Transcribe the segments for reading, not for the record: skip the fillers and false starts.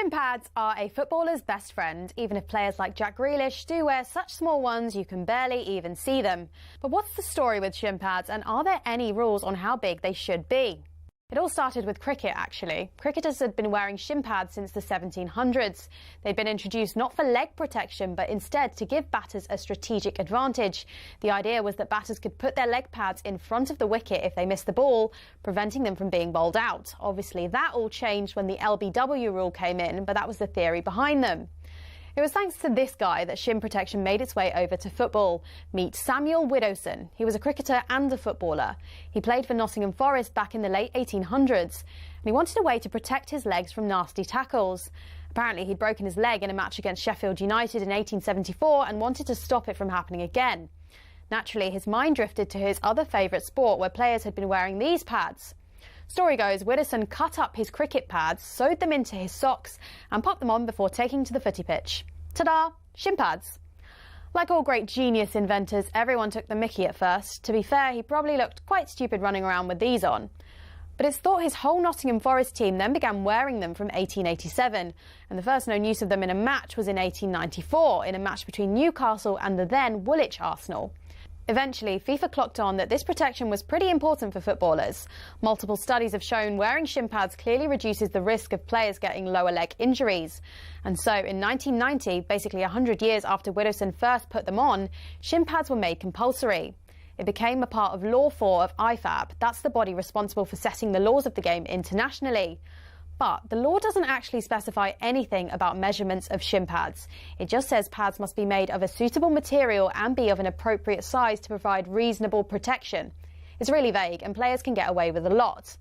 Shin pads are a footballer's best friend, even if players like Jack Grealish do wear such small ones you can barely even see them. But what's the story with shin pads, and are there any rules on how big they should be? It all started with cricket, actually. Cricketers had been wearing shin pads since the 1700s. They'd been introduced not for leg protection, but instead to give batters a strategic advantage. The idea was that batters could put their leg pads in front of the wicket if they missed the ball, preventing them from being bowled out. Obviously, that all changed when the LBW rule came in, but that was the theory behind them. It was thanks to this guy that shin protection made its way over to football. Meet Samuel Widdowson. He was a cricketer and a footballer. He played for Nottingham Forest back in the late 1800s, and he wanted a way to protect his legs from nasty tackles. Apparently, he'd broken his leg in a match against Sheffield United in 1874 and wanted to stop it from happening again. Naturally, his mind drifted to his other favourite sport, where players had been wearing these pads. Story goes, Widdowson cut up his cricket pads, sewed them into his socks and popped them on before taking to the footy pitch. Ta-da! Shin pads. Like all great genius inventors, everyone took the mickey at first. To be fair, he probably looked quite stupid running around with these on. But it's thought his whole Nottingham Forest team then began wearing them from 1887, and the first known use of them in a match was in 1894, in a match between Newcastle and the then Woolwich Arsenal. Eventually, FIFA clocked on that this protection was pretty important for footballers. Multiple studies have shown wearing shin pads clearly reduces the risk of players getting lower leg injuries. And so, in 1990, basically 100 years after Widdowson first put them on, shin pads were made compulsory. It became a part of Law 4 of IFAB. That's the body responsible for setting the laws of the game internationally. But the law doesn't actually specify anything about measurements of shin pads. It just says pads must be made of a suitable material and be of an appropriate size to provide reasonable protection. It's really vague, and players can get away with a lot.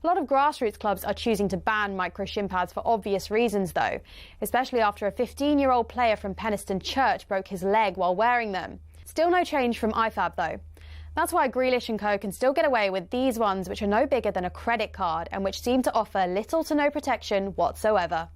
A lot of grassroots clubs are choosing to ban micro shin pads for obvious reasons, though, especially after a 15-year-old player from Penistone Church broke his leg while wearing them. Still no change from IFAB, though. That's why Grealish and co can still get away with these ones, which are no bigger than a credit card and which seem to offer little to no protection whatsoever.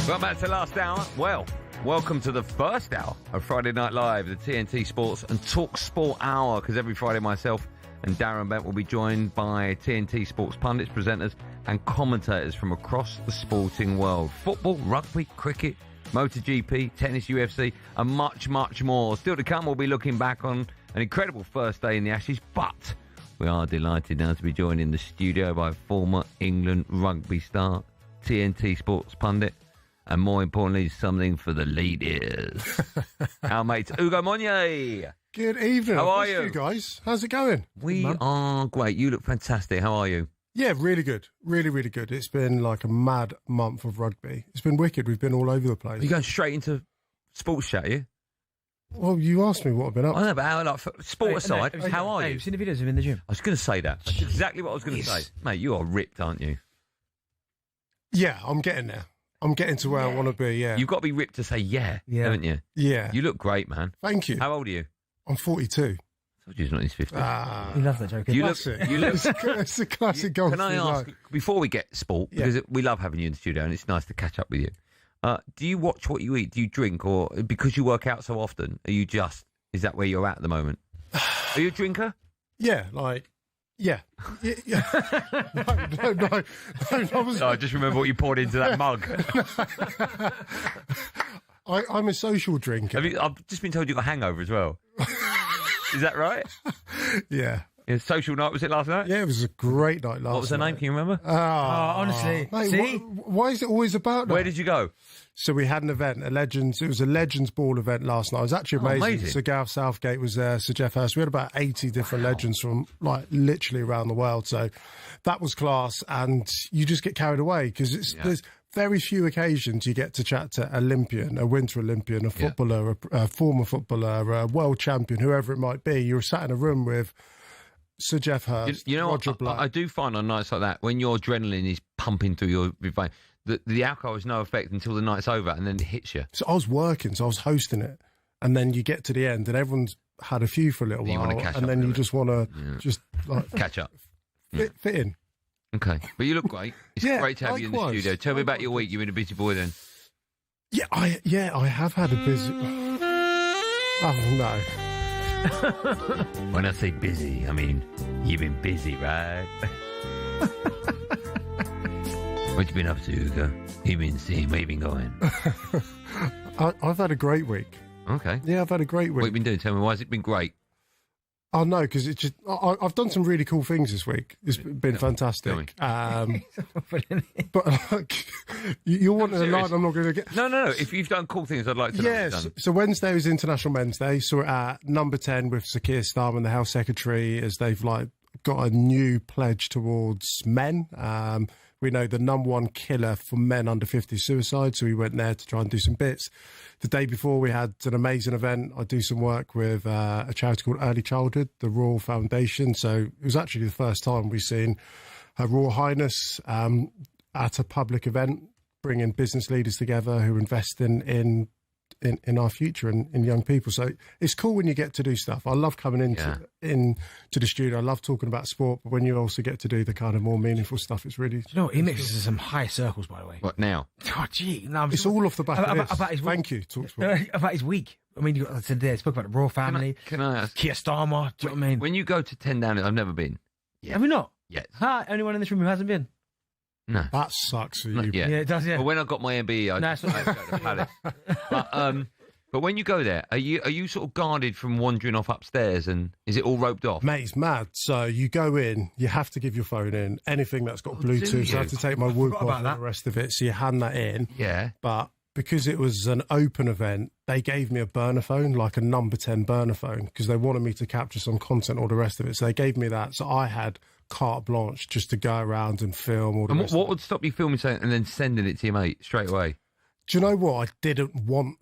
Well, that's the last hour. Well, welcome to the first hour of Friday Night Live, the TNT Sports and talkSPORT hour, because every Friday myself and Darren Bent will be joined by TNT Sports pundits, presenters and commentators from across the sporting world. Football, rugby, cricket, MotoGP, tennis, UFC and much, much more. Still to come, we'll be looking back on an incredible first day in the Ashes, but we are delighted now to be joined in the studio by former England rugby star, TNT Sports pundit, and more importantly, something for the ladies. Our mate, Ugo Monye. Good evening. How are you? Guys? How's it going? We are great. You look fantastic. How are you? Yeah, really good. Really, really good. It's been like a mad month of rugby. It's been wicked. We've been all over the place. Are you going straight into sports chat, you? Well, you asked me what I've been up to. I know, but how, like, sport aside, how are you? You've seen the videos of him in the gym? I was going to say that. That's exactly what I was going to say. Mate, you are ripped, aren't you? Yeah, I'm getting there. I'm getting to where I want to be, yeah. You've got to be ripped to say haven't you? Yeah. You look great, man. Thank you. How old are you? I'm 42. I told you he's not in his 50s. He loves that joke. You look, It's a classic golf. Can I ask, before we get sport, because we love having you in the studio and it's nice to catch up with you, do you watch what you eat? Do you drink? Or because you work out so often, is that where you're at the moment? Are you a drinker? Yeah, Yeah. No. I just remember what you poured into that mug. I'm a social drinker. I've just been told you got a hangover as well. Is that right? Yeah. Social night, was it last night? Yeah, it was a great night last night. What was her name? Can you remember? Honestly. Mate, See? why is it always about that? Where did you go? So we had an event, it was a Legends Ball event last night. It was actually amazing. Amazing. Sir Gareth Southgate was there, Sir Geoff Hurst. We had about 80 different legends from literally around the world. So that was class, and you just get carried away because there's very few occasions you get to chat to Olympian, a Winter Olympian, a footballer, a former footballer, a world champion, whoever it might be. You're sat in a room with Sir Geoff Hurst, Roger Black. I do find on nights like that, when your adrenaline is pumping through your vein, the alcohol has no effect until the night's over, and then it hits you. So I was working, so I was hosting it, and then you get to the end, and everyone's had a few for a little while, and then you just want to just catch up, fit in. Okay, but you look great. It's great to have you in the studio. Tell me about your week. You've been a busy boy then. Yeah, I have had a busy. Oh no. When I say busy, I mean you've been busy, right? What you been up to, Ugo? You been seeing? Where you been going? I've had a great week. Okay. Yeah, I've had a great week. What have you been doing? Tell me, why has it been great? Oh no, because it's just I've done some really cool things this week. It's been fantastic. But you're wanting a line I'm not going to get. No. If you've done cool things, I'd like to know. Yes. So Wednesday was International Men's Day. So we're at number 10 with Sir Keir Starmer, the Health Secretary, as they've got a new pledge towards men. We know the number one killer for men under 50 is suicide, so we went there to try and do some bits. The day before, we had an amazing event. I do some work with a charity called Early Childhood, the Royal Foundation. So it was actually the first time we've seen Her Royal Highness at a public event, bringing business leaders together who invest in our future and in young people. So it's cool when you get to do stuff. I love coming into the studio. I love talking about sport, but when you also get to do the kind of more meaningful stuff, it's really... Do you know what? He mixes in some high circles, by the way. What now? Oh, gee. No, it's all off the back of this. About his Thank you, talkSPORT. About his week. I mean, today I spoke about the royal family. Can I ask? Keir Starmer. Do you know what I mean? When you go to 10 Downing, I've never been. Yeah. Have we not? Yes. Hi, anyone in this room who hasn't been? No. That sucks for you. Yeah, it does, yeah. Well, when I got my MBE, I had to go to the Palace. But when you go there, are you sort of guarded from wandering off upstairs, and is it all roped off? Mate, it's mad. So you go in, you have to give your phone in. Anything that's got Bluetooth, so I have to take my whoop off and the rest of it. So you hand that in. Yeah. But because it was an open event, they gave me a burner phone, like a number 10 burner phone, because they wanted me to capture some content, all the rest of it. So they gave me that. So I had carte blanche just to go around and film all the rest of it. What would stop you filming something and then sending it to your mate straight away? Do you know what? I didn't want.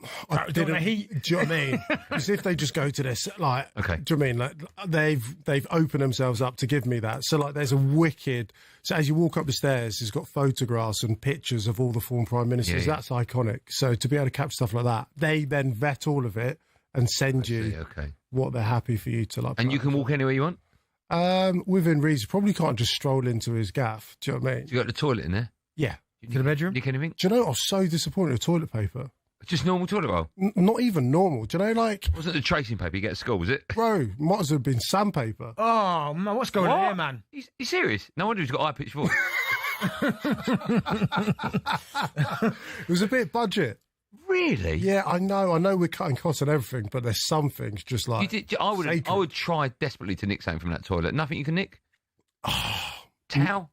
Do you know what I mean? Because if they just go to this, okay. Do you know what I mean? They've opened themselves up to give me that. So there's a wicked. So as you walk up the stairs, it's got photographs and pictures of all the former prime ministers. Yeah. That's iconic. So to be able to capture stuff like that, they then vet all of it and send you what they're happy for you to And you can walk anywhere you want. Within reason. Probably can't just stroll into his gaff. Do you know what I mean? So you got the toilet in there? Yeah. To the bedroom? Nick anything? Do you know, I was so disappointed with toilet paper. Just normal toilet roll? Not even normal. Do you know, Wasn't the tracing paper you get at school, was it? Bro, might as well have been sandpaper. Oh, man, what's going on here, man? You serious? No wonder he's got high-pitched voice. It was a bit budget. Really? Yeah, I know we're cutting costs and everything, but there's some things just like... I would try desperately to nick something from that toilet. Nothing you can nick? Towel?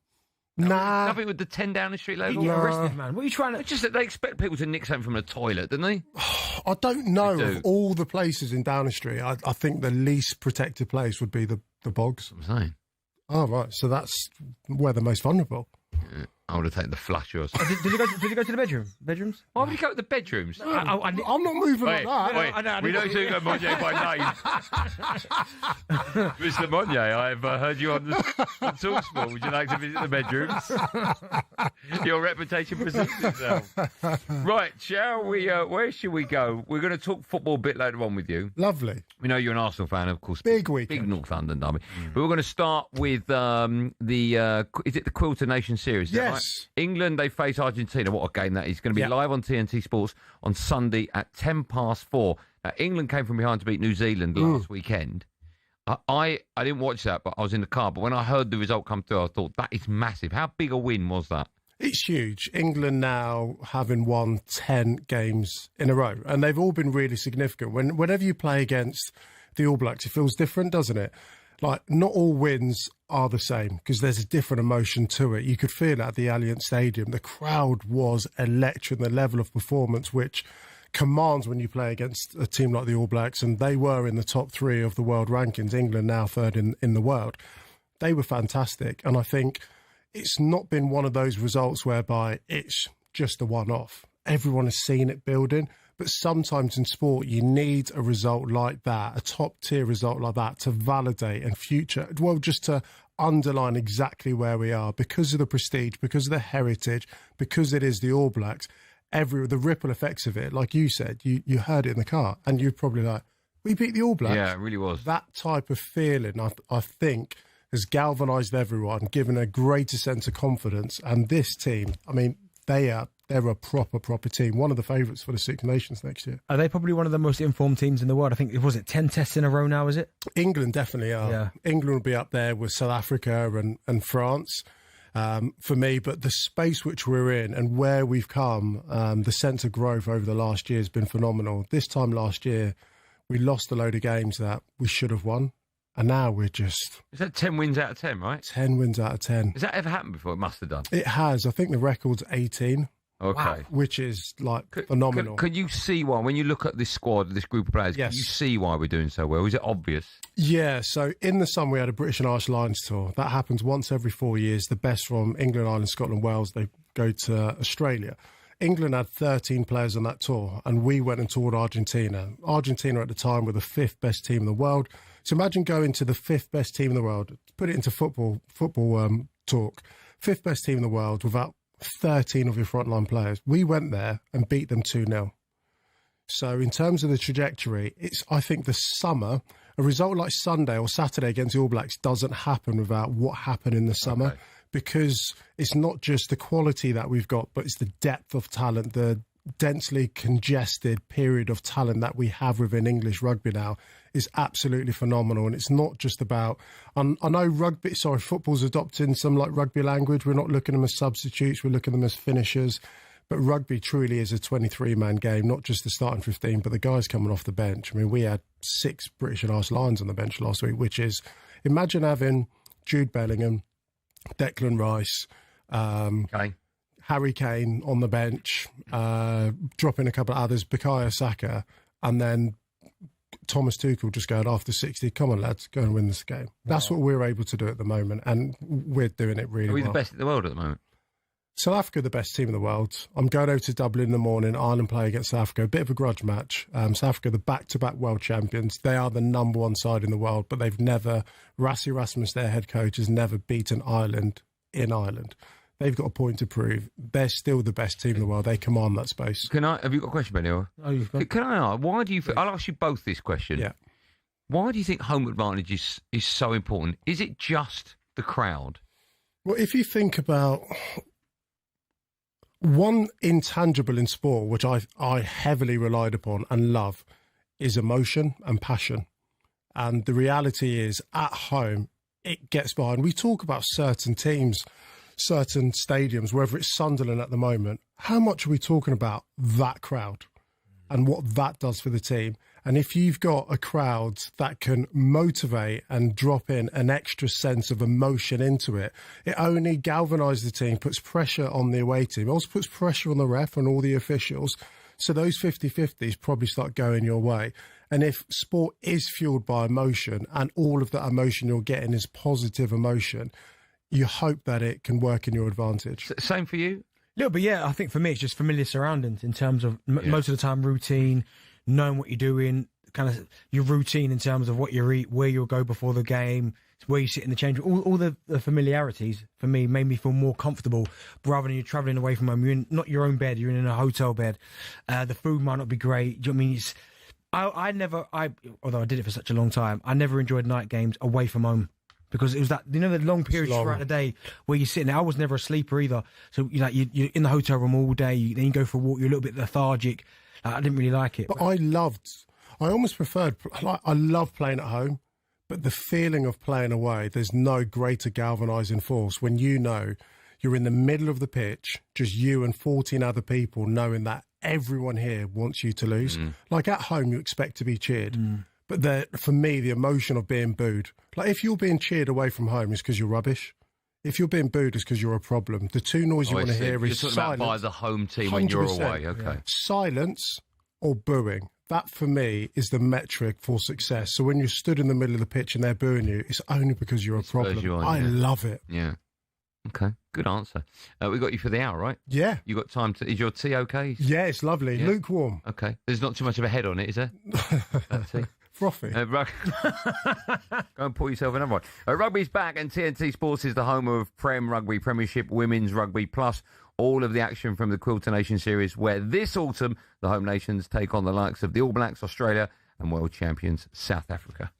Nah. Nothing with the 10 Downing Street logo? You're arrested, man. What are you trying to... It's just that they expect people to nick something from the toilet, don't they? I don't know. Of all the places in Downing Street, I think the least protected place would be the bogs. That's what I'm saying. Oh, right. So that's where they're most vulnerable. Yeah, I would have taken the flusher or something. Did you go to the bedroom? Bedrooms? Why would you go to the bedrooms? No, I'm not moving like that. We know Ugo Monye by name. Mr. Monye, I've heard you on talkSPORT. Would you like to visit the bedrooms? Your reputation presents itself. Right, shall we? Where should we go? We're going to talk football a bit later on with you. Lovely. We know you're an Arsenal fan, of course. Big weekend. Big North London derby. But we're going to start with is it the Quilter Nation Series? Yes. Right? England, they face Argentina. What a game that is. It's going to be live on TNT Sports on Sunday at 4:10. Now, England came from behind to beat New Zealand last weekend. I didn't watch that, but I was in the car. But when I heard the result come through, I thought, that is massive. How big a win was that? It's huge. England now having won 10 games in a row, and they've all been really significant. Whenever you play against the All Blacks, it feels different, doesn't it? Like, not all wins are the same because there's a different emotion to it. You could feel it at the Allianz Stadium. The crowd was electric, the level of performance, which commands when you play against a team like the All Blacks, and they were in the top 3 of the world rankings. England now third in the world. They were fantastic, and I think it's not been one of those results whereby it's just a one-off. Everyone has seen it building, but sometimes in sport you need a result like that, a top-tier result like that, to validate and future, well, just to underline exactly where we are because of the prestige, because of the heritage, because it is the All Blacks. The ripple effects of it, like you said, you heard it in the car, and you're probably like, we beat the All Blacks. Yeah, it really was. That type of feeling, I think, has galvanised everyone, given a greater sense of confidence. And this team, I mean, they're a proper team. One of the favourites for the Six Nations next year. Are they probably one of the most informed teams in the world? I think, was it 10 tests in a row now, is it? England definitely are. Yeah. England will be up there with South Africa and France. For me, but the space which we're in and where we've come, the sense of growth over the last year has been phenomenal. This time last year, we lost a load of games that we should have won, and now we're just... Is that 10 wins out of 10, right? 10 wins out of 10. Has that ever happened before? It must have done. It has. I think the record's 18. Okay. Wow. Which is, like, phenomenal. Can you see why, when you look at this squad, this group of players, yes. Can you see why we're doing so well? Is it obvious? Yeah, so in the summer we had a British and Irish Lions tour. That happens once every 4 years. The best from England, Ireland, Scotland, Wales, they go to Australia. England had 13 players on that tour, and we went and toured Argentina. Argentina at the time were the 5th best team in the world. So imagine going to the 5th best team in the world, put it into football talk, 5th best team in the world without 13 of your frontline players. We went there and beat them 2-0. So in terms of the trajectory, I think the summer, a result like Sunday or Saturday against the All Blacks doesn't happen without what happened in the summer. Okay. Because it's not just the quality that we've got, but it's the depth of talent, the densely congested period of talent that we have within English rugby now is absolutely phenomenal. And it's not just about, I know football's adopting some like rugby language. We're not looking at them as substitutes, we're looking at them as finishers. But rugby truly is a 23-man game, not just the starting 15, but the guys coming off the bench. I mean, we had 6 British and Irish Lions on the bench last week, which is, imagine having Jude Bellingham, Declan Rice, Harry Kane on the bench, dropping a couple of others, Bukayo Saka, and then Thomas Tuchel just going after 60, come on lads, go and win this game. That's what we're able to do at the moment, and we're doing it really well. Are we the best in the world at the moment? South Africa, the best team in the world. I'm going over to Dublin in the morning. Ireland play against South Africa. A bit of a grudge match. South Africa, the back-to-back world champions. They are the number 1 side in the world, but they've never... Rassie Rasmus, their head coach, has never beaten Ireland in Ireland. They've got a point to prove. They're still the best team in the world. They command that space. Have you got a question, Benny? Can I ask, why do you... I'll ask you both this question. Yeah. Why do you think home advantage is so important? Is it just the crowd? Well, if you think about... One intangible in sport, which I heavily relied upon and love, is emotion and passion. And the reality is, at home, it gets behind. We talk about certain teams, certain stadiums, whether it's Sunderland at the moment. How much are we talking about that crowd and what that does for the team? And if you've got a crowd that can motivate and drop in an extra sense of emotion into it, it only galvanises the team, puts pressure on the away team, also puts pressure on the ref and all the officials. So those 50-50s probably start going your way. And if sport is fueled by emotion and all of that emotion you're getting is positive emotion, you hope that it can work in your advantage. Same for you? Little bit, yeah. I think for me, it's just familiar surroundings in terms of most of the time routine, knowing what you're doing, kind of your routine in terms of what you eat, where you'll go before the game, where you sit in the change room. All the familiarities for me made me feel more comfortable rather than you're travelling away from home. You're in not your own bed, you're in a hotel bed. The food might not be great. Do you know what I mean? Although I did it for such a long time, I never enjoyed night games away from home. Because it was that, the long periods throughout the day where you're sitting there. I was never a sleeper either. So, you're in the hotel room all day, then you go for a walk, you're a little bit lethargic. I didn't really like it. But I almost preferred, I love playing at home, But the feeling of playing away, there's no greater galvanising force when you know you're in the middle of the pitch, just you and 14 other people, knowing that everyone here wants you to lose. Like at home, you expect to be cheered. But for me, the emotion of being booed, like if you're being cheered away from home, it's because you're rubbish. If you're being booed, it's because you're a problem. The two noises you want to hear is silence. By the home team when you're away, okay. Yeah. Silence or booing. That, for me, is the metric for success. So when you're stood in the middle of the pitch and they're booing you, it's only because you're a problem. I love it. Yeah. Okay, good answer. We got you for the hour, right? Yeah. You got time to... Is your tea okay? Yeah, it's lovely. Yeah. Lukewarm. Okay. There's not too much of a head on it, is there? Frothy. Go and pour yourself another one. Rugby's back, and TNT Sports is the home of Prem Rugby, Premiership, Women's Rugby, plus all of the action from the Quilter Nation Series, where this autumn the home nations take on the likes of the All Blacks, Australia, and world champions South Africa.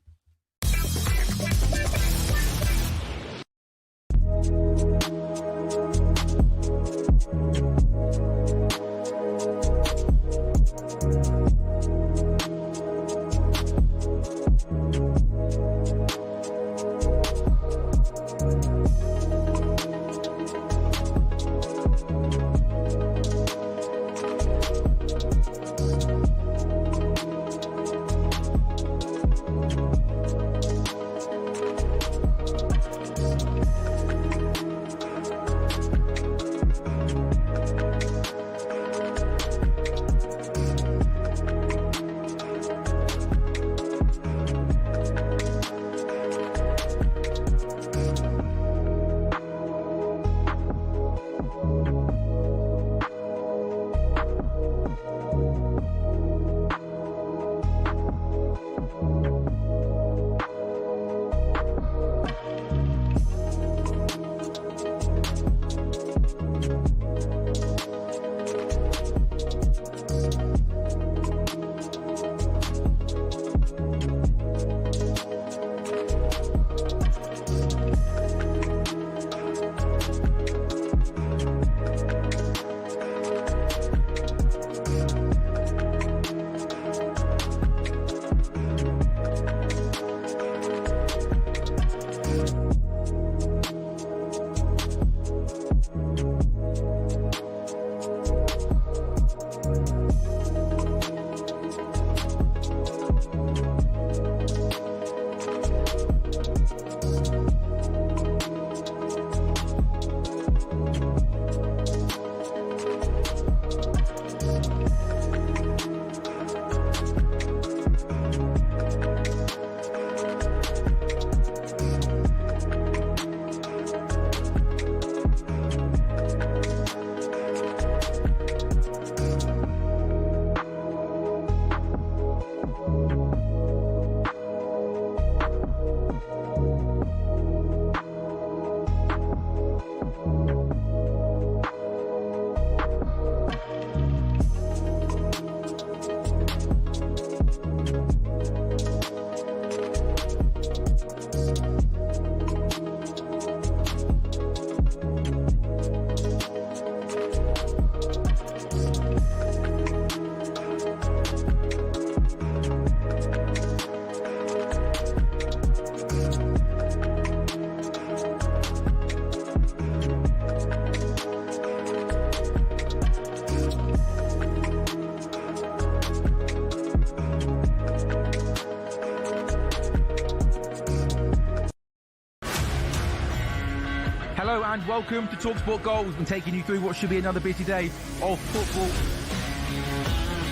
Hello and welcome to talkSPORT Goals. We've been taking you through what should be another busy day of football.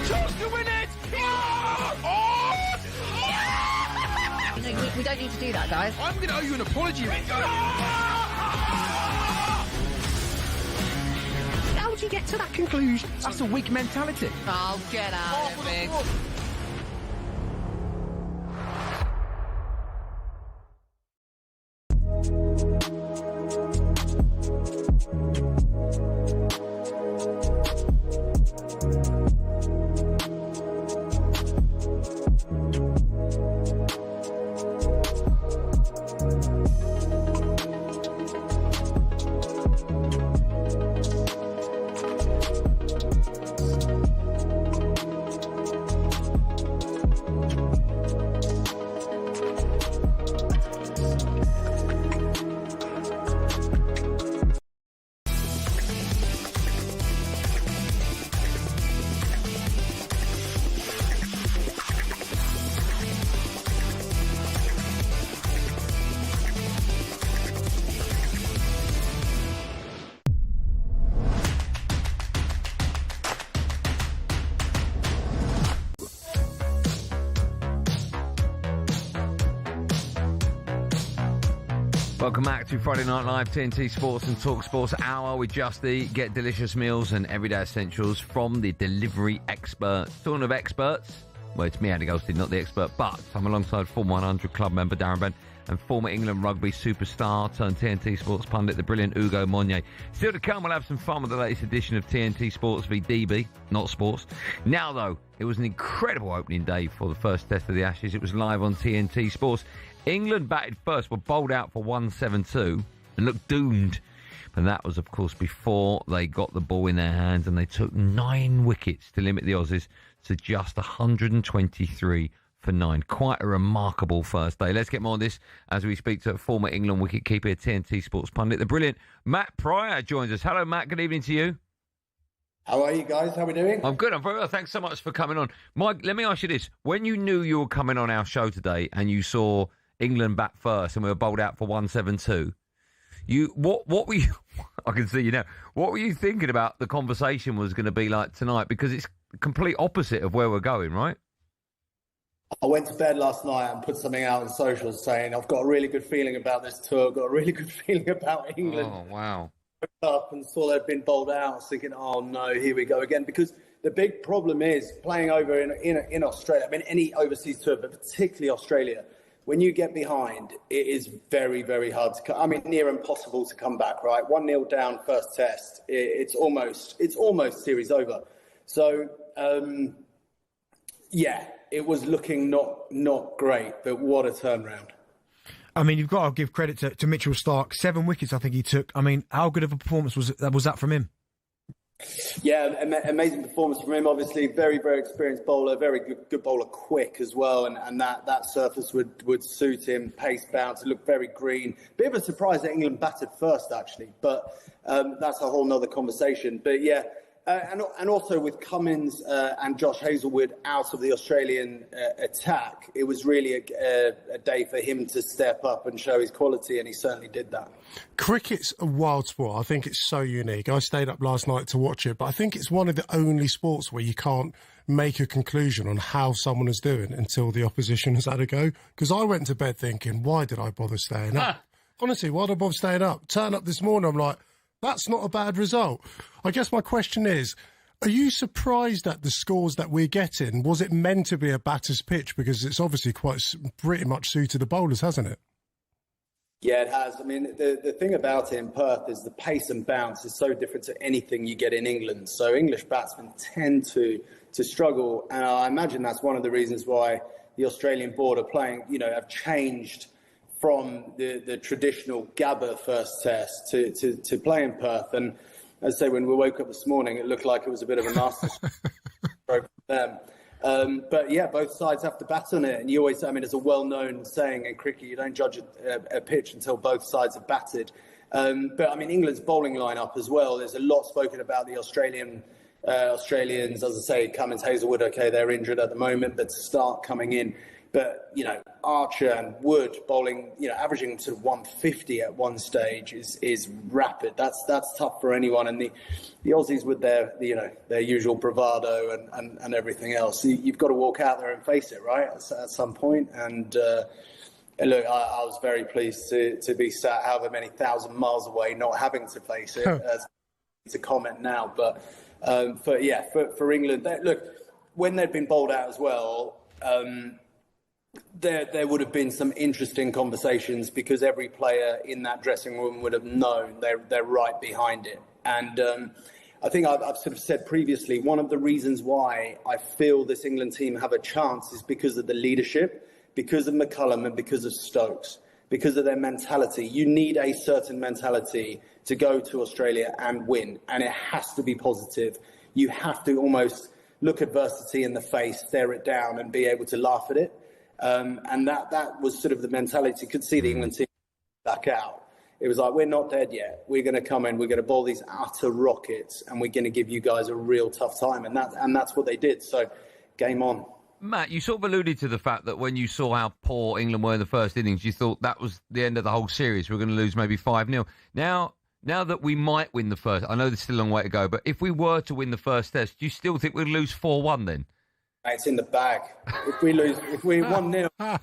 Chance to win it! We don't need to do that, guys. I'm going to owe you an apology. How would you get to that conclusion? That's a weak mentality. Oh, get out of it. Welcome back to Friday Night Live, TNT Sports and talkSPORT Hour with Justy. Get delicious meals and everyday essentials from the delivery experts. Talking of experts, well, it's me, Andy Goldstein, not the expert, but I'm alongside former 100 Club member Darren and former England rugby superstar turned TNT Sports pundit, the brilliant Ugo Monye. Still to come, we'll have some fun with the latest edition of TNT Sports v DB, not sports. Now, though, it was an incredible opening day for the first test of the Ashes. It was live on TNT Sports. England batted first, were bowled out for 172 and looked doomed. But that was, of course, before they got the ball in their hands, and they took 9 wickets to limit the Aussies to just 123 for 9. Quite a remarkable first day. Let's get more on this as we speak to former England wicketkeeper, TNT Sports pundit, the brilliant Matt Pryor joins us. Hello, Matt. Good evening to you. How are you guys? How are we doing? I'm good. I'm very well. Thanks so much for coming on. Mike, let me ask you this. When you knew you were coming on our show today and you saw England bat first and we were bowled out for 172, what were you, I can see you now, what were you thinking about the conversation was going to be like tonight? Because it's the complete opposite of where we're going, right? I went to bed last night and put something out on socials saying, I've got a really good feeling about this tour, got a really good feeling about England. Oh, wow. Up and saw they'd been bowled out. I was thinking, oh no, here we go again. Because the big problem is playing over in Australia. I mean, any overseas tour, but particularly Australia. When you get behind, it is very, very hard to near impossible to come back. Right, 1-0 down first test. It's almost series over. So yeah, it was looking not great, but what a turnaround. I mean, you've got to give credit to Mitchell Starc. 7 wickets, I think he took. I mean, how good of a performance was that from him? Yeah, amazing performance from him. Obviously, very, very experienced bowler, very good bowler, quick as well. And that surface would suit him. Pace bounce, it looked very green. Bit of a surprise that England batted first, actually. But that's a whole nother conversation. But yeah. And also with Cummins and Josh Hazlewood out of the Australian attack, it was really a day for him to step up and show his quality, and he certainly did that. Cricket's a wild sport. I think it's so unique. I stayed up last night to watch it, but I think it's one of the only sports where you can't make a conclusion on how someone is doing until the opposition has had a go. Because I went to bed thinking, why did I bother staying up? Honestly, why did I bother staying up? Turn up this morning, I'm like, that's not a bad result. I guess my question is, are you surprised at the scores that we're getting? Was it meant to be a batter's pitch? Because it's obviously pretty much suited the bowlers, hasn't it? Yeah, it has. I mean, the thing about it in Perth is the pace and bounce is so different to anything you get in England. So English batsmen tend to struggle. And I imagine that's one of the reasons why the Australian board are playing, have changed from the traditional Gabba first test to play in Perth. And as I say, when we woke up this morning, it looked like it was a bit of a masterstroke for them. But yeah, both sides have to bat on it. And you always, there's a well-known saying in cricket, you don't judge a pitch until both sides have batted. But England's bowling lineup as well, there's a lot spoken about the Australians, as I say, Cummins, Hazlewood, okay, they're injured at the moment, but to start coming in. But, Archer and Wood bowling, averaging sort of 150 at one stage is rapid. That's tough for anyone. And the Aussies with their usual bravado and everything else, you've got to walk out there and face it, right, at some point. And look, I was very pleased to be sat however many thousand miles away, not having to face it. To comment now. But for England, look, when they'd been bowled out as well, there would have been some interesting conversations because every player in that dressing room would have known they're right behind it. And I think I've sort of said previously, one of the reasons why I feel this England team have a chance is because of the leadership, because of McCullum and because of Stokes, because of their mentality. You need a certain mentality to go to Australia and win, and it has to be positive. You have to almost look adversity in the face, stare it down and be able to laugh at it. And that was sort of the mentality. You could see the England team back out. It was like, we're not dead yet. We're going to come in, we're going to bowl these utter rockets, and we're going to give you guys a real tough time. And that's what they did. So, game on. Matt, you sort of alluded to the fact that when you saw how poor England were in the first innings, you thought that was the end of the whole series. We're going to lose maybe 5-0. Now that we might win the first, I know there's still a long way to go, but if we were to win the first test, do you still think we'd lose 4-1 then? It's in the bag. If we 1-0,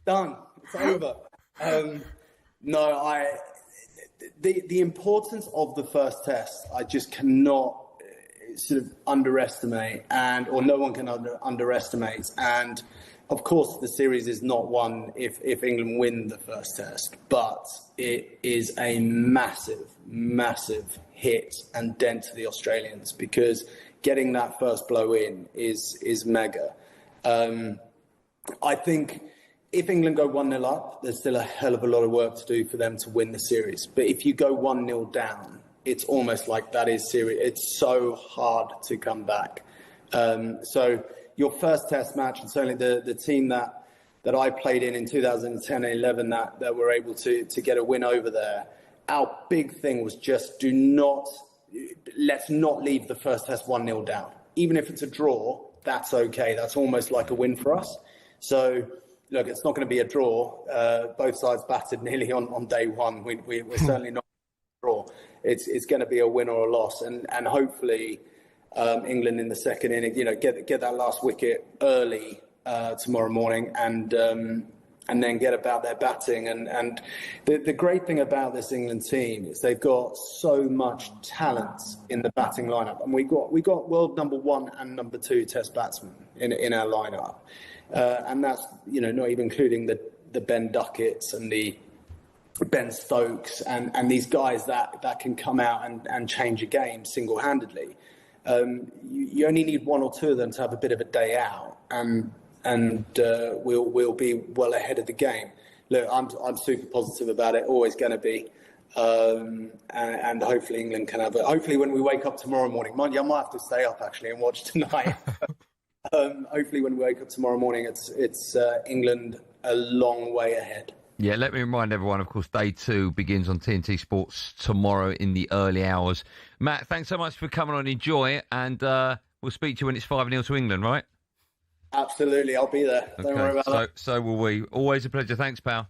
done. It's over. No, the importance of the first test, I just cannot sort of underestimate, or no one can underestimate. And of course, the series is not won if England win the first test, but it is a massive, massive hit and dent to the Australians, because getting that first blow in is mega. I think if England go 1-0 up, there's still a hell of a lot of work to do for them to win the series. But if you go 1-0 down, it's almost like that is serious. It's so hard to come back. So your first test match, and certainly the team that I played in 2010 and 11 that were able to get a win over there, our big thing was just let's not leave the first test 1-0 down. Even if it's a draw, that's okay. That's almost like a win for us. So, look, it's not going to be a draw. Both sides batted nearly on day one. We're certainly not a draw. It's going to be a win or a loss, and hopefully England in the second inning, get that last wicket early tomorrow morning, and then get about their batting. And the great thing about this England team is they've got so much talent in the batting lineup, and we got world number 1 and number 2 Test batsmen in our lineup, and that's not even including the Ben Ducketts and the Ben Stokes and these guys that can come out and change a game single-handedly. You only need 1 or 2 of them to have a bit of a day out, and we'll be well ahead of the game. Look, I'm super positive about it. Always going to be, and hopefully England can have it. Hopefully, when we wake up tomorrow morning, mind you, I might have to stay up actually and watch tonight. Hopefully, when we wake up tomorrow morning, it's England a long way ahead. Yeah, let me remind everyone, of course, day 2 begins on TNT Sports tomorrow in the early hours. Matt, thanks so much for coming on. Enjoy it, and we'll speak to you when it's 5-0 to England, right? Absolutely, I'll be there. Okay. Don't worry about that. So will we. Always a pleasure. Thanks, pal.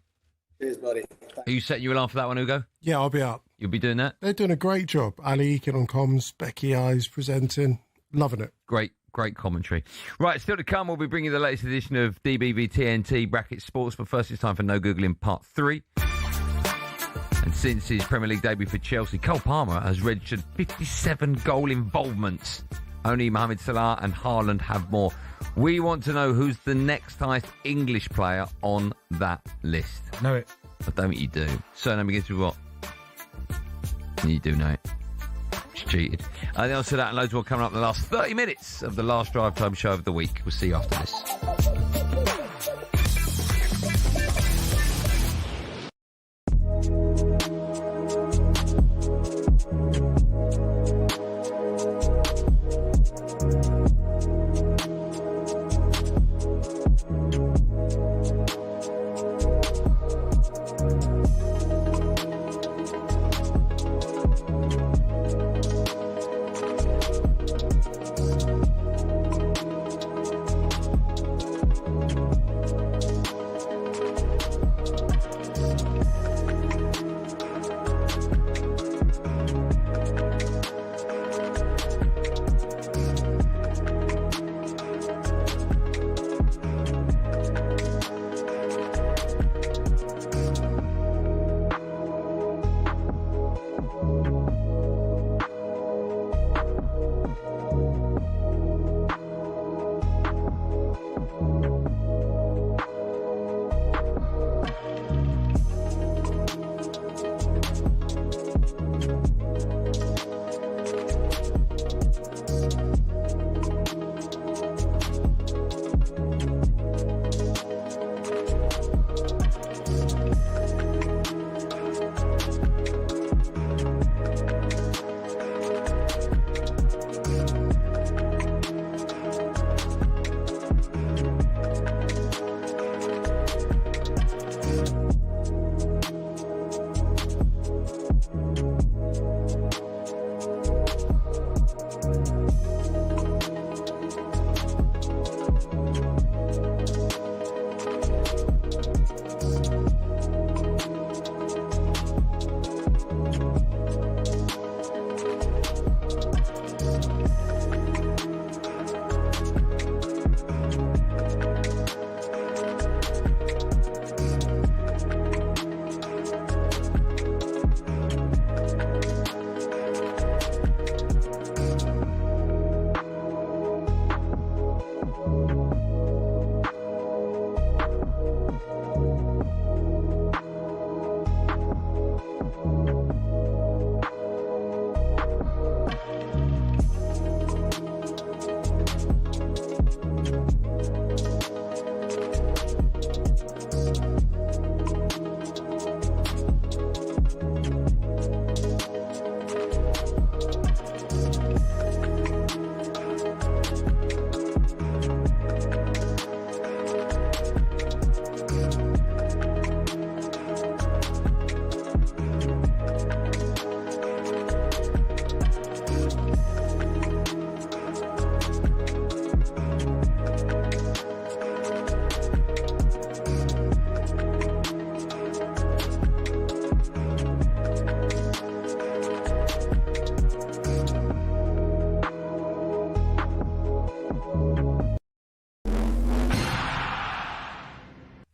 Cheers, buddy. Are you set you will for that one, Ugo? Yeah, I'll be up. You'll be doing that? They're doing a great job. Ali Eakin on comms, Becky Eyes presenting. Loving it. Great commentary. Right, still to come, we'll be bringing the latest edition of DBV TNT Bracket Sports, but first it's time for No Googling Part 3. And since his Premier League debut for Chelsea, Cole Palmer has registered 57 goal involvements. Only Mohamed Salah and Haaland have more. We want to know who's the next highest English player on that list. Know it. I don't think you do. Surname begins with what? You do know it. Cheated. And also that and loads more coming up in the last 30 minutes of the last drive time show of the week. We'll see you after this.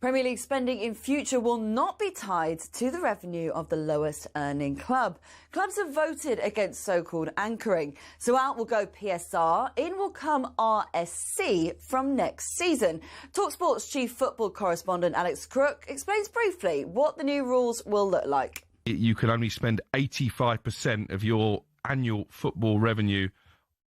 Premier League spending in future will not be tied to the revenue of the lowest earning club. Clubs have voted against so-called anchoring. So out will go PSR, in will come RSC from next season. talkSPORT's chief football correspondent Alex Crook explains briefly what the new rules will look like. You can only spend 85% of your annual football revenue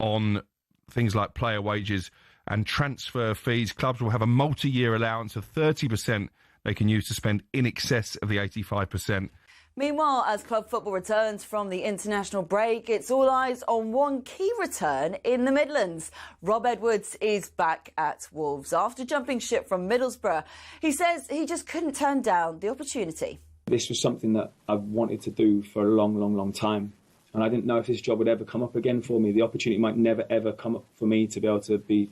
on things like player wages and transfer fees. Clubs will have a multi-year allowance of 30% they can use to spend in excess of the 85%. Meanwhile, as club football returns from the international break, it's all eyes on one key return in the Midlands. Rob Edwards is back at Wolves after jumping ship from Middlesbrough. He says he just couldn't turn down the opportunity. This was something that I've wanted to do for a long time. And I didn't know if this job would ever come up again for me. The opportunity might never, ever come up for me to be able to be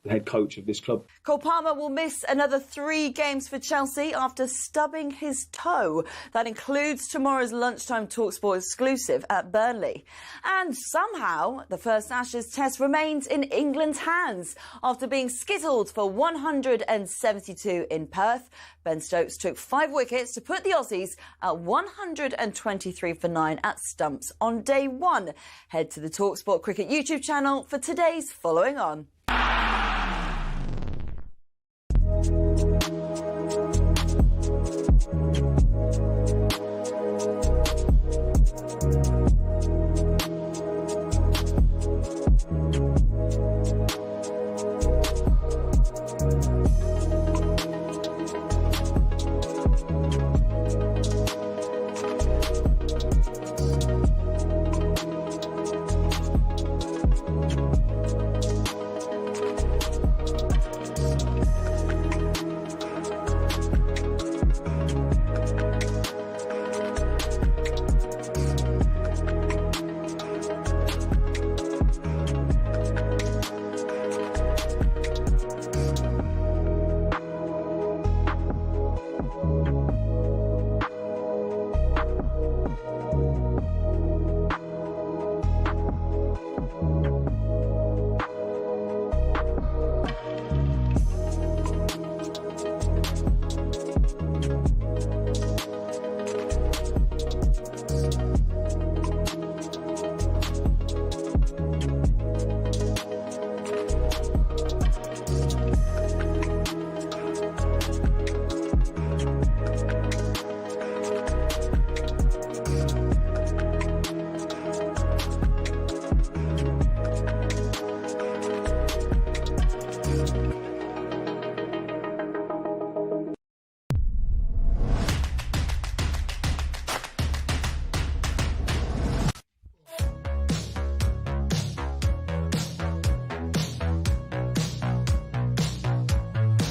the head coach of this club. Cole Palmer will miss another 3 games for Chelsea after stubbing his toe. That includes tomorrow's lunchtime talkSPORT exclusive at Burnley. And somehow, the first Ashes test remains in England's hands. After being skittled for 172 in Perth, Ben Stokes took 5 wickets to put the Aussies at 123 for 9 at stumps on day 1. Head to the talkSPORT Cricket YouTube channel for today's Following On.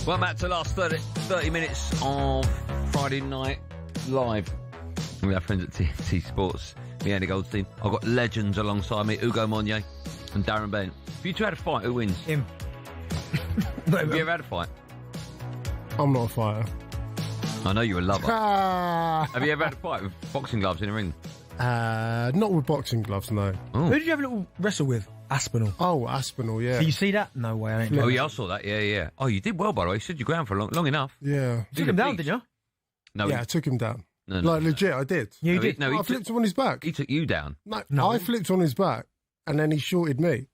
Welcome back to the last 30 minutes of Friday Night Live. We have friends at TNT Sports, me and Goldstein. I've got legends alongside me, Ugo Monye and Darren Bent. If you two had a fight, who wins? Him. Have you ever had a fight? I'm not a fighter. I know you're a lover. Ah. Have you ever had a fight with boxing gloves in a ring? Not with boxing gloves, no. Oh. Who did you have a little wrestle with? Aspinall. Oh, Aspinall, yeah. So you see that? No way, I ain't. Oh, yeah, I saw that. Yeah. Oh, you did well, by the way. You stood your ground for long enough. Yeah. Took him down, did you? No. Yeah, I took him down. No, legit, I did. You no, did? No, I flipped him on his back. He took you down. No, I flipped on his back, and then he shorted me.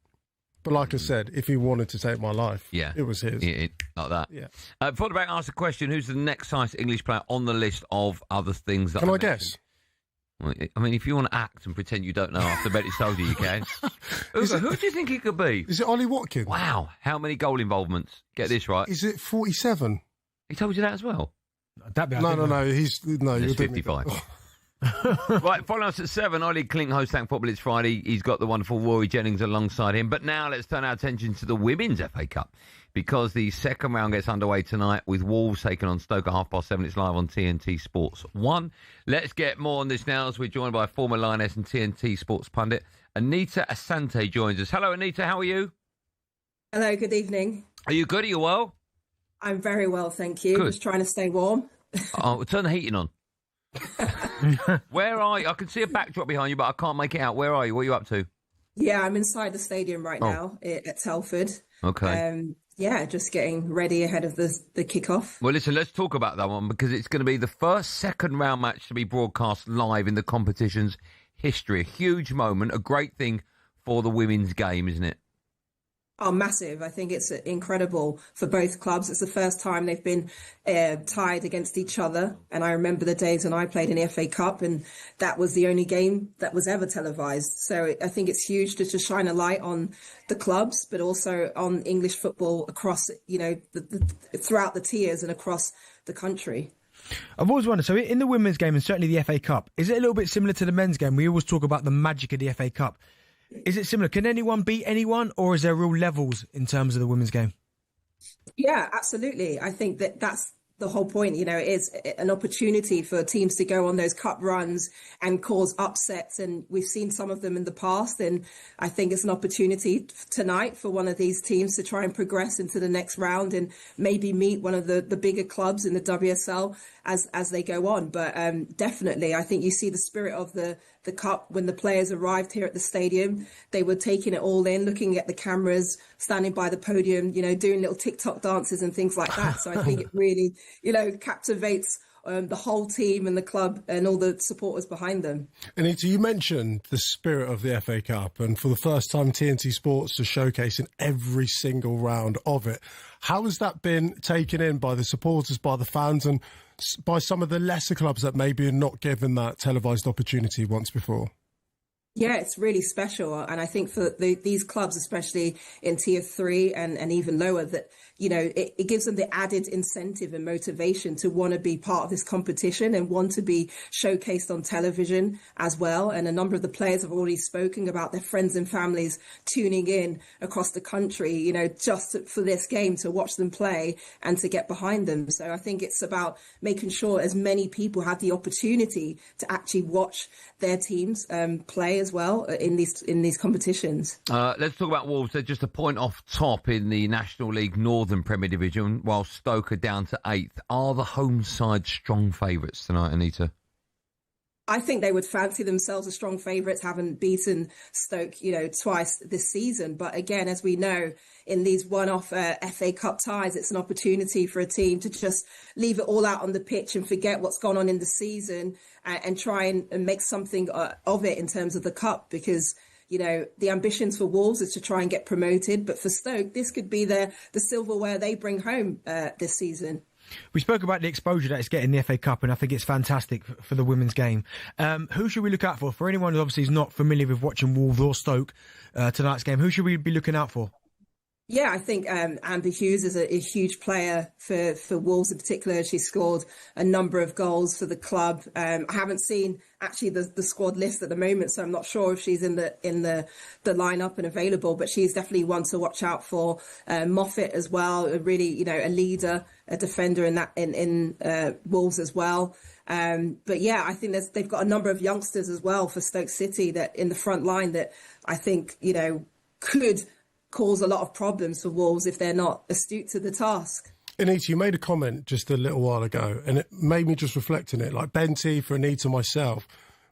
But like I said, if he wanted to take my life, it was his. Yeah, like that. Yeah. Before the break, ask the question, who's the next highest English player on the list of other things that Can I mentioned? guess? Well, I mean, if you want to act and pretend you don't know after Betty told you can. Who do you think it could be? Is it Ollie Watkins? Wow. How many goal involvements? Get this right. Is it 47? He told you that as well? No. He's... No, It's you're 55. Right, follow us at 7. Ollie Klink, host Thank Football. It's Friday. He's got the wonderful Rory Jennings alongside him. But now let's turn our attention to the Women's FA Cup, because the second round gets underway tonight with Wolves taking on Stoke at 7:30. It's live on TNT Sports 1. Let's get more on this now as we're joined by former Lioness and TNT Sports pundit Anita Asante joins us. Hello, Anita. How are you? Hello, good evening. Are you good? Are you well? I'm very well, thank you. Good. Just trying to stay warm. Oh, turn the heating on. Where are you? I can see a backdrop behind you, but I can't make it out. Where are you? What are you up to? Yeah, I'm inside the stadium right now at Telford. Okay. Yeah, just getting ready ahead of the kick-off. Well, listen, let's talk about that one because it's going to be the first second-round match to be broadcast live in the competition's history. A huge moment, a great thing for the women's game, isn't it? Oh, massive. I think it's incredible for both clubs. It's the first time they've been tied against each other. And I remember the days when I played in the FA Cup and that was the only game that was ever televised. So I think it's huge to shine a light on the clubs, but also on English football across, throughout the tiers and across the country. I've always wondered, so in the women's game and certainly the FA Cup, is it a little bit similar to the men's game? We always talk about the magic of the FA Cup. Is it similar? Can anyone beat anyone, or is there real levels in terms of the women's game? Yeah, absolutely. I think that's the whole point. It is an opportunity for teams to go on those cup runs and cause upsets. And we've seen some of them in the past. And I think it's an opportunity tonight for one of these teams to try and progress into the next round and maybe meet one of the bigger clubs in the WSL as they go on. But definitely, I think you see the spirit of the cup when the players arrived here at the stadium. They were taking it all in, looking at the cameras, standing by the podium, doing little TikTok dances and things like that. So I think it really, captivates the whole team and the club and all the supporters behind them. Anita, you mentioned the spirit of the FA Cup, and for the first time TNT Sports is showcasing every single round of it. How has that been taken in by the supporters, by the fans, and by some of the lesser clubs that maybe are not given that televised opportunity once before? Yeah, it's really special. And I think for these clubs, especially in Tier 3 and even lower, that, it gives them the added incentive and motivation to want to be part of this competition and want to be showcased on television as well. And a number of the players have already spoken about their friends and families tuning in across the country, just for this game, to watch them play and to get behind them. So I think it's about making sure as many people have the opportunity to actually watch their teams play as well in these competitions. Let's talk about Wolves. They're just a point off top in the National League Northern Premier Division, while Stoke are down to 8th. Are the home side strong favourites tonight, Anita? I think they would fancy themselves as strong favourites, having beaten Stoke, twice this season. But again, as we know, in these one-off FA Cup ties, it's an opportunity for a team to just leave it all out on the pitch and forget what's gone on in the season and try and make something of it in terms of the cup, because the ambitions for Wolves is to try and get promoted. But for Stoke, this could be the silverware they bring home this season. We spoke about the exposure that it's getting in the FA Cup, and I think it's fantastic for the women's game. Who should we look out for? For anyone who obviously is not familiar with watching Wolves or Stoke tonight's game, who should we be looking out for? Yeah, I think Amber Hughes is a huge player for Wolves in particular. She scored a number of goals for the club. I haven't seen actually the squad list at the moment, so I'm not sure if she's in the lineup and available. But she's definitely one to watch out for. Moffat as well, really a leader, a defender in Wolves as well. But yeah, I think they've got a number of youngsters as well for Stoke City that in the front line that I think could cause a lot of problems for Wolves if they're not astute to the task. Anita, you made a comment just a little while ago, and it made me just reflect on it. Like Benty, for Anita, myself,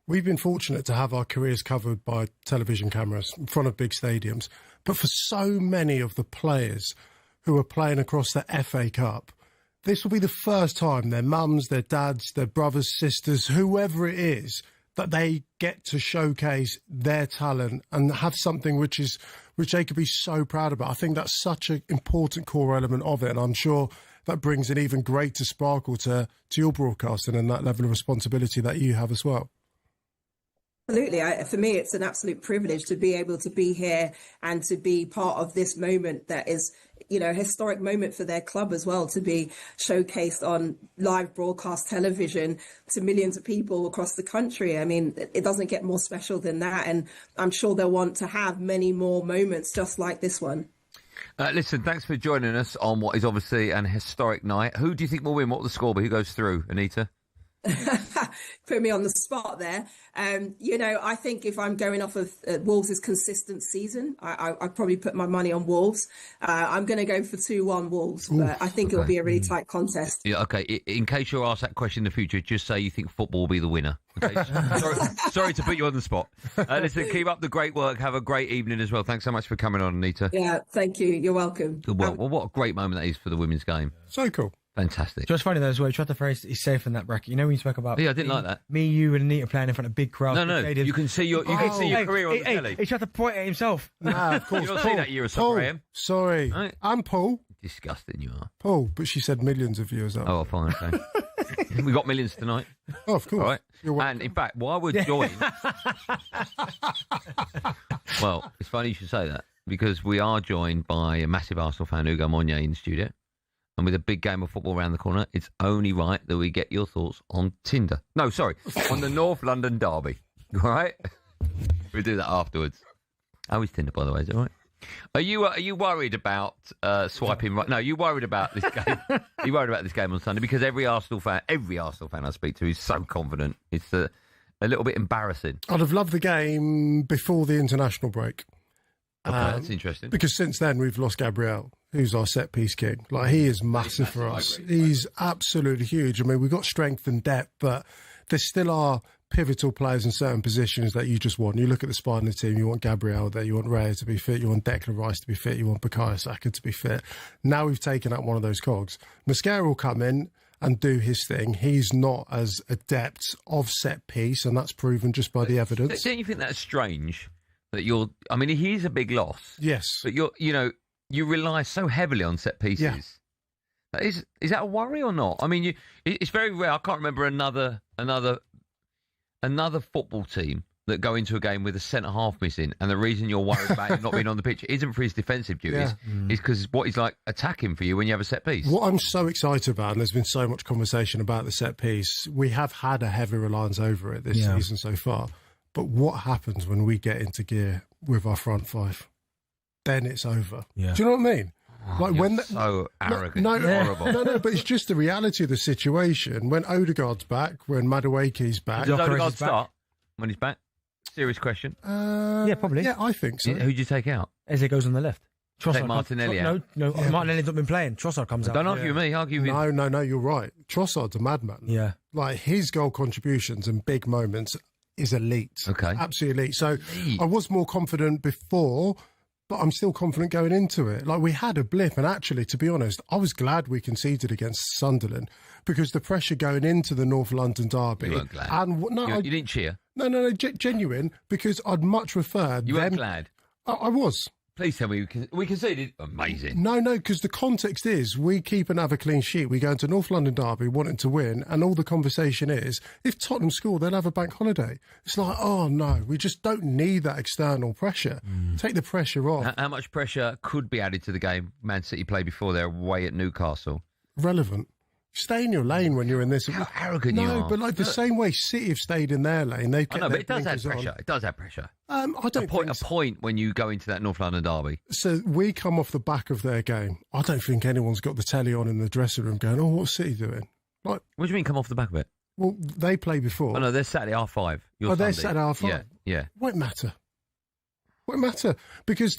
we've been fortunate to have our careers covered by television cameras in front of big stadiums. But for so many of the players who are playing across the FA Cup, this will be the first time their mums, their dads, their brothers, sisters, whoever it is, that they get to showcase their talent and have something which they could be so proud about. I think that's such an important core element of it, and I'm sure that brings an even greater sparkle to your broadcasting and that level of responsibility that you have as well. Absolutely. For me, it's an absolute privilege to be able to be here and to be part of this moment that is, a historic moment for their club as well, to be showcased on live broadcast television to millions of people across the country. I mean, it doesn't get more special than that. And I'm sure they'll want to have many more moments just like this one. Listen, thanks for joining us on what is obviously an historic night. Who do you think will win? What will the score be? Who goes through, Anita? put me on the spot there. I think if I'm going off of Wolves' consistent season, I'd probably put my money on Wolves. I'm going to go for 2-1 Wolves, but I think it'll be a really tight contest. Yeah, okay. In case you're asked that question in the future, just say you think football will be the winner. Okay. Sorry to put you on the spot. Listen, keep up the great work. Have a great evening as well. Thanks so much for coming on, Anita. Yeah, thank you. You're welcome. Good work. Well, what a great moment that is for the women's game. So cool. Fantastic. Just funny though as well. You tried to phrase he's safe in that bracket. You know when you spoke about I didn't like that. Me, you, and Anita playing in front of big crowds. No. You can see your career on the telly. He tried to point at himself. Nah, of course. You don't see that year or so, Graham. Sorry, right. I'm Paul. Disgusting you are, Paul. But she said millions of viewers. Oh, fine. Okay. We got millions tonight. Oh, of course. All right. And in fact, while we're joined, well, it's funny you should say that because we are joined by a massive Arsenal fan, Ugo Monye, in the studio. And with a big game of football around the corner, it's only right that we get your thoughts on Tinder. No, sorry, on the North London derby. All right? We'll do that afterwards. How is Tinder, by the way? Is it all right? Are you worried about swiping right? No, you worried about this game. You worried about this game on Sunday because every Arsenal fan I speak to is so confident. It's a little bit embarrassing. I'd have loved the game before the international break. Okay, that's interesting. Because since then we've lost Gabriel, who's our set piece king. Like he is massive for us. He's absolutely huge. I mean, we've got strength and depth, but there still are pivotal players in certain positions that you just want. You look at the spine of the team, you want Gabriel there, you want Raya to be fit, you want Declan Rice to be fit, you want Bukayo Saka to be fit. Now we've taken out one of those cogs. Mosquera will come in and do his thing. He's not as adept of set piece, and that's proven just by the evidence. Don't you think that's strange? That I mean, he is a big loss. Yes. But you rely so heavily on set pieces. Yeah. Is that a worry or not? I mean, it's very rare. I can't remember another football team that go into a game with a centre-half missing, and the reason you're worried about him not being on the pitch isn't for his defensive duties, is because what he's like attacking for you when you have a set piece. What I'm so excited about, and there's been so much conversation about the set piece, we have had a heavy reliance over it this season so far. But what happens when we get into gear with our front five? Then it's over. Yeah. Do you know what I mean? Like when so arrogant, horrible. No, but it's just the reality of the situation. When Odegaard's back, when Madueke's back, does Odegaard start when he's back? Serious question. Yeah, probably. Yeah, I think so. Who'd you take out? Eze goes on the left. Take Martinelli out. No, Martinelli's not been playing. Trossard comes out. Don't argue with me. Argue with me. No, you're right. Trossard's a madman. Yeah, like his goal contributions and big moments is elite. Okay. Absolutely elite. So I was more confident before, but I'm still confident going into it. Like we had a blip, and actually, to be honest, I was glad we conceded against Sunderland because the pressure going into the North London derby. You weren't glad. And you didn't cheer. No, genuine, because I'd much prefer. You weren't glad. I was. Please tell me we conceded. Amazing. No, because the context is we keep another clean sheet. We go into North London derby wanting to win, and all the conversation is if Tottenham score, they'll have a bank holiday. It's like, oh no, we just don't need that external pressure. Take the pressure off. How much pressure could be added to the game Man City played before they're away at Newcastle? Relevant. Stay in your lane when you're in this. How arrogant you are. No, but like the same way City have stayed in their lane. They've kept but it does add pressure. It does add pressure. I don't think a point when you go into that North London derby. So we come off the back of their game. I don't think anyone's got the telly on in the dressing room going, oh, what's City doing? Like, what do you mean come off the back of it? Well, they play before. Oh, no, they're Saturday R5. They're Saturday R5. Yeah. Won't matter. Won't matter because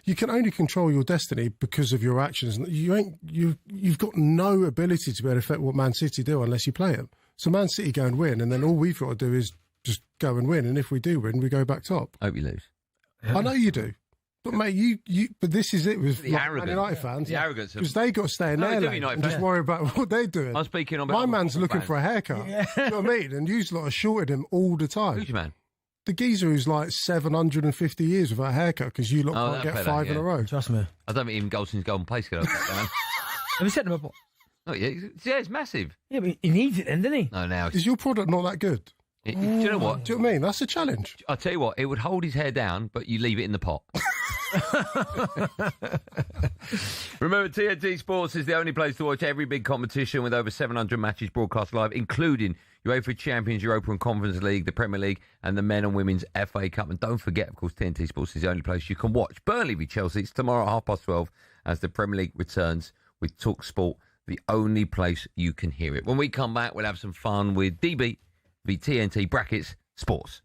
you can only control your destiny because of your actions. You've got no ability to be able to affect what Man City do unless you play them. So Man City go and win, and then all we've got to do is just go and win. And if we do win, we go back top. Hope you lose. I know you do, but mate, but this is it with the arrogance. Man United fans. The arrogance because they got to stay in their lane and just worry about what they're doing. I'm speaking on my man's looking for a haircut. Yeah. You know what I mean? And you lot are shorted him all the time. Who's your man? The geezer who's like 750 years without a haircut because you lot can't get five in a row. Trust me. I don't think even Goldstein's golden place could have that down. Have you set him up? Oh, yeah, it's massive. Yeah, but he needs it then, doesn't he? No, now. Is your product not that good? Do you know what? Do you know what I mean? That's a challenge. I'll tell you what, it would hold his hair down, but you leave it in the pot. Remember, TNT Sports is the only place to watch every big competition with over 700 matches broadcast live, including UEFA Champions, Europa Conference League, the Premier League, and the Men and Women's FA Cup. And don't forget, of course, TNT Sports is the only place you can watch Burnley v Chelsea. It's tomorrow at 12:30 as the Premier League returns with talkSPORT, the only place you can hear it. When we come back, we'll have some fun with DB the TNT brackets sports.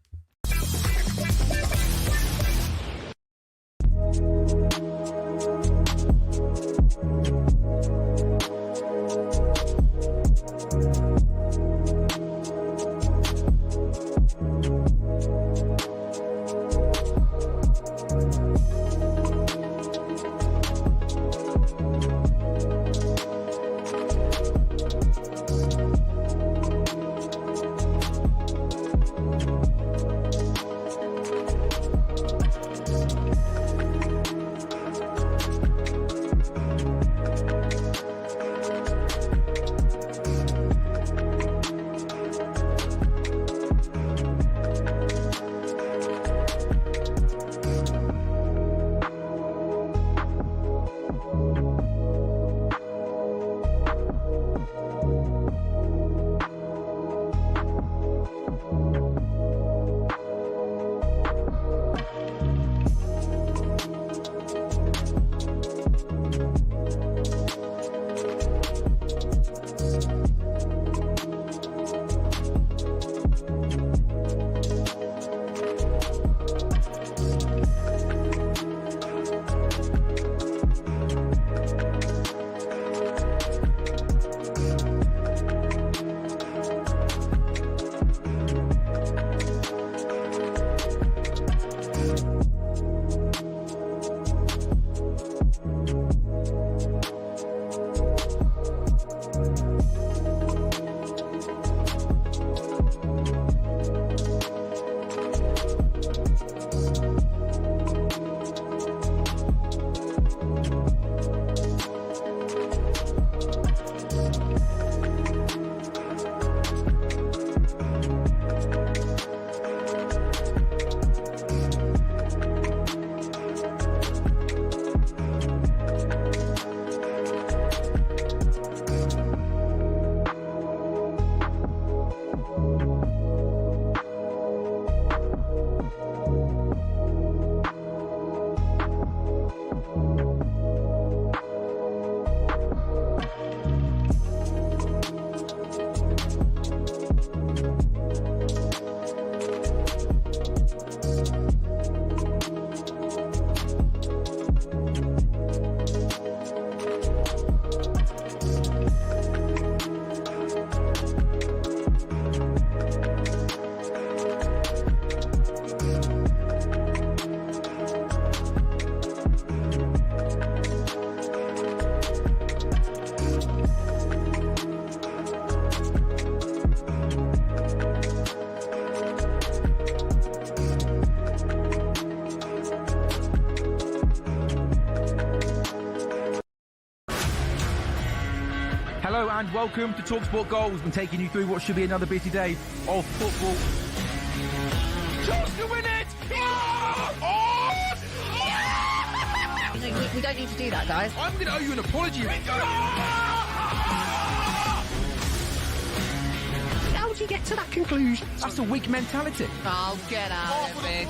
Hello and welcome to talkSPORT Goals. We're taking you through what should be another busy day of football. Chance to win it! We don't need to do that, guys. I'm going to owe you an apology. How would you get to that conclusion? That's a weak mentality. Oh, get out of it.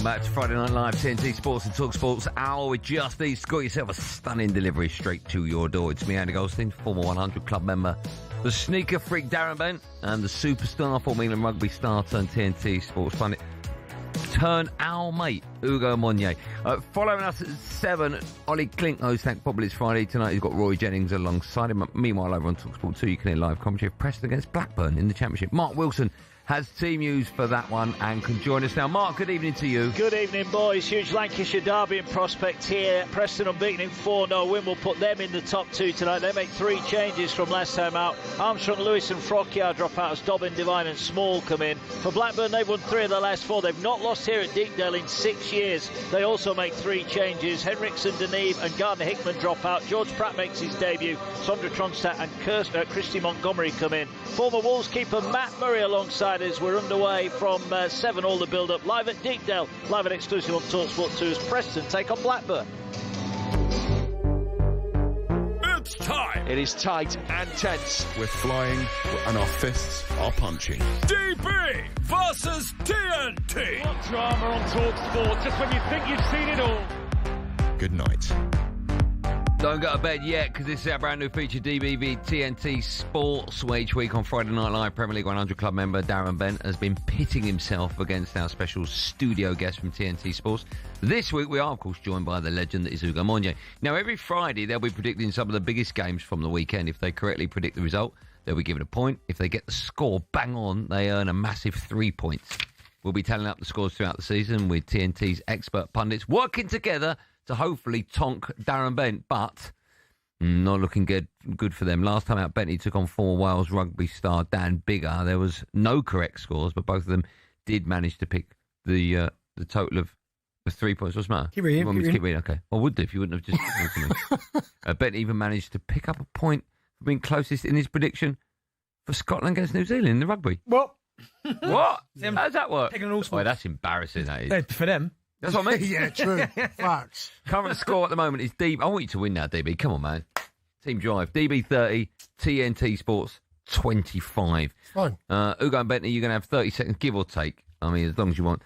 Back to Friday Night Live, TNT Sports and talkSPORT's hour with Just East. Got yourself a stunning delivery straight to your door. It's me, Andy Goldstein, former 100 Club member, the sneaker freak Darren Bent, and the superstar former England rugby star turned TNT Sports pundit turn our mate, Ugo Monye. Following us at 7, Ollie Klink hosts Thank Probably It's Friday. Tonight he's got Roy Jennings alongside him. Meanwhile, over on talkSPORT 2, you can hear live commentary of Preston against Blackburn in the Championship. Mark Wilson has team news for that one and can join us now. Mark, good evening to you. Good evening, boys. Huge Lancashire derby in prospect here. Preston unbeaten in 4-0 win will put them in the top 2 tonight. They make 3 changes from last time out. Armstrong, Lewis and Frockyard drop out as Dobbin, Devine and Small come in. For Blackburn, they've won 3 of the last 4. They've not lost here at Deepdale in 6 years. They also make 3 changes. Henriksen, Deneve and Gardner Hickman drop out. George Pratt makes his debut. Sondra Tronstadt and Christy Montgomery come in. Former Wolves keeper Matt Murray alongside us. We're underway from 7 all the build-up. Live at Deepdale, live and exclusive on talkSPORT 2 as Preston take on Blackburn. It's time. It is tight and tense. We're flying and our fists are punching. DB versus TNT. What drama on talkSPORT, just when you think you've seen it all. Good night. Don't go to bed yet, because this is our brand new feature, DBV TNT Sports, where each week on Friday Night Live, Premier League 100 Club member Darren Bent has been pitting himself against our special studio guest from TNT Sports. This week we are, of course, joined by the legend that is Ugo Monye. Now, every Friday they'll be predicting some of the biggest games from the weekend. If they correctly predict the result, they'll be given a point. If they get the score bang on, they earn a massive 3 points. We'll be tallying up the scores throughout the season with TNT's expert pundits working together to hopefully tonk Darren Bent, but not looking good for them. Last time out, Bentley took on former Wales rugby star Dan Biggar. There was no correct scores, but both of them did manage to pick the total of 3 points. What's the matter? Keep reading. You want me to keep reading? Okay. I would do if you wouldn't have just listened to me. Bentley even managed to pick up a point for being closest in his prediction for Scotland against New Zealand in the rugby. Well, what? How does that work? Taking all sports. Oh, that's embarrassing, that is. For them. That's what I mean. Yeah, true. Facts. Current score at the moment is DB. I want you to win now, DB. Come on, man. Team drive. DB 30, TNT Sports 25. Fine. Ugo and Bentley, you're going to have 30 seconds, give or take. I mean, as long as you want.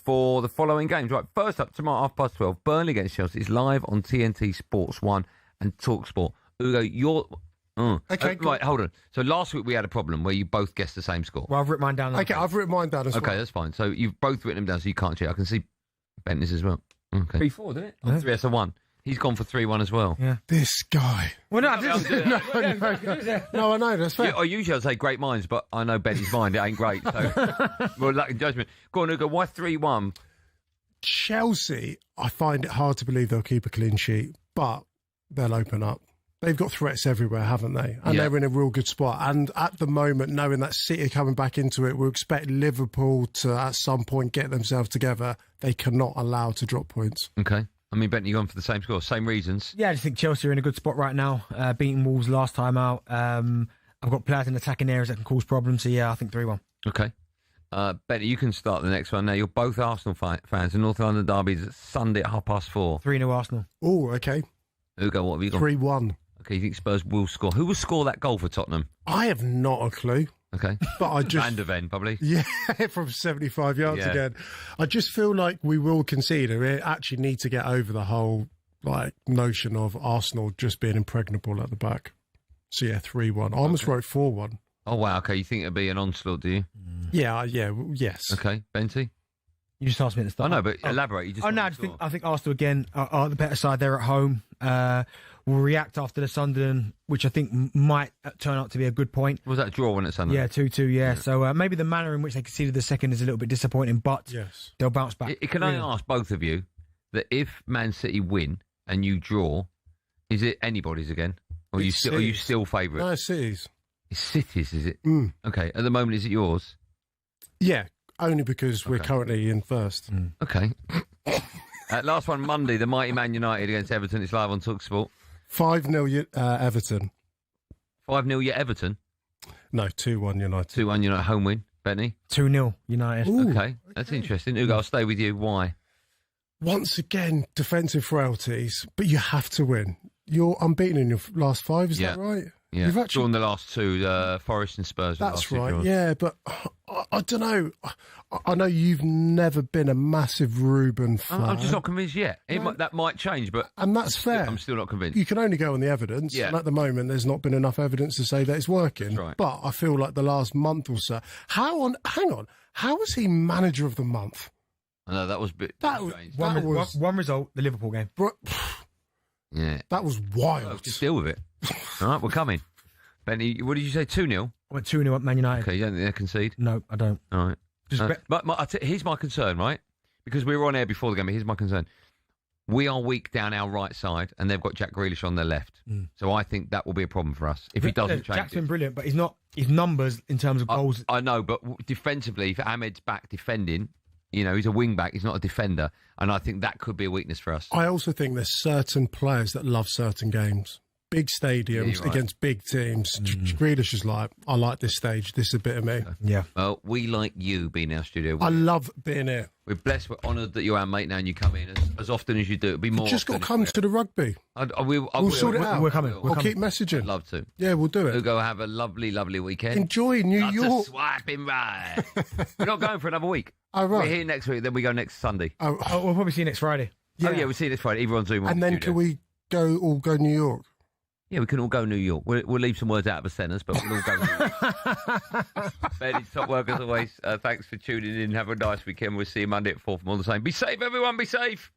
For the following games. Right, first up, tomorrow, 12:30, Burnley against Chelsea. It's live on TNT Sports 1 and talkSPORT. Ugo, you're... Okay, cool. Right, hold on. So last week we had a problem where you both guessed the same score. Well, I've written mine down. Okay, I've written mine down as well. Okay, that's fine. So you've both written them down, so you can't cheat. I can see Bentley's as well. Okay. 3-4, didn't it? Oh, 3, that's a 1. He's gone for 3-1 as well. Yeah. This guy. Well, no, no, I know, that's fair. Yeah, I usually say great minds, but I know Bentley's mind, it ain't great. So, well, luck in judgment. Go on, Ugo, why 3-1? Chelsea, I find it hard to believe they'll keep a clean sheet, but they'll open up. They've got threats everywhere, haven't they? And they're in a real good spot. And at the moment, knowing that City are coming back into it, we'll expect Liverpool to, at some point, get themselves together. They cannot allow to drop points. Okay. I mean, Bentley, you've gone for the same score, same reasons. Yeah, I just think Chelsea are in a good spot right now, beating Wolves last time out. I've got players in attacking areas that can cause problems, so yeah, I think 3-1. Okay. Bentley, you can start the next one now. You're both Arsenal fans. The North London derby is Sunday at 4:30. 3-0 Arsenal. Oh, okay. Ugo, what have you got? 3-1. Okay, you think Spurs will score? Who will score that goal for Tottenham? I have not a clue. Okay. But I just... Van de Ven, probably. Yeah, from 75 yards again. I just feel like we will concede. We actually need to get over the whole notion of Arsenal just being impregnable at the back. So yeah, 3-1. I almost wrote 4-1. Oh, wow. Okay, you think it'll be an onslaught, do you? Yeah, yes. Okay, Benty? You just asked me at the start. I know, but elaborate. You just I think Arsenal, again, are the better side. They're at home. Will react after the Sunderland, which I think might turn out to be a good point. Was that a draw when it's Sunderland? Yeah, 2-2, yeah. So maybe the manner in which they conceded the second is a little bit disappointing, but they'll bounce back. Can I ask both of you that if Man City win and you draw, is it anybody's again? Or are you still favourite? No, City's. It's City's, is it? Mm. Okay, at the moment, is it yours? Yeah, only because we're currently in first. Mm. Okay. Last one, Monday, the mighty Man United against Everton. It's live on talkSPORT. 5-0 Everton. 5-0 yet Everton? No, 2-1 United. 2-1 United, home win. Benny? 2-0 United. Ooh, okay, that's interesting. Ugo, I'll stay with you. Why? Once again, defensive frailties, but you have to win. You're unbeaten in your last 5, is that right? Yeah, you've actually drawn the last 2, Forest and Spurs. That's right, yeah, but I don't know. I know you've never been a massive Ruben fan. I'm just not convinced yet. That might change, but and that's fair. I'm still not convinced. You can only go on the evidence, and at the moment there's not been enough evidence to say that it's working. That's right. But I feel like the last month or so, hang on, how was he manager of the month? I know, that was a bit strange. One result, the Liverpool game. Yeah. That was wild. Just deal with it. All right, we're coming. Benny, what did you say, 2-0? I went 2-0 at Man United. Okay, you don't think they concede? No, I don't. All right. Here's my concern, right? Because we were on air before the game, but here's my concern. We are weak down our right side, and they've got Jack Grealish on their left. So I think that will be a problem for us if he doesn't change. Jack's been brilliant, but he's not. His numbers in terms of goals. I know, but defensively, if Ahmed's back defending, he's a wing back. He's not a defender, and I think that could be a weakness for us. I also think there's certain players that love certain games. Big stadiums against big teams. Grealish is like, I like this stage. This is a bit of me. Yeah. Well, we like you being in our studio. I love being here. We're blessed. We're honoured that you're our mate now and you come in as often as you do. It'll be more. You've just got to come to the rugby. We'll sort it out. We're coming. I'll keep messaging. I'd love to. Yeah, we'll do it. We'll go have a lovely, lovely weekend. Enjoy New York. Lots of swiping right. We're not going for another week. Oh, right. We're here next week, then we go next Sunday. We'll probably see you next Friday. Yeah. Oh, yeah, we'll see you next Friday. Either on Zoom or and then studio. can we all go New York? Yeah, we can all go New York. We'll leave some words out of a sentence, but we'll all go New York. Ben, it's top work as always. Thanks for tuning in. Have a nice weekend. We'll see you Monday at 4 from all the same. Be safe, everyone. Be safe.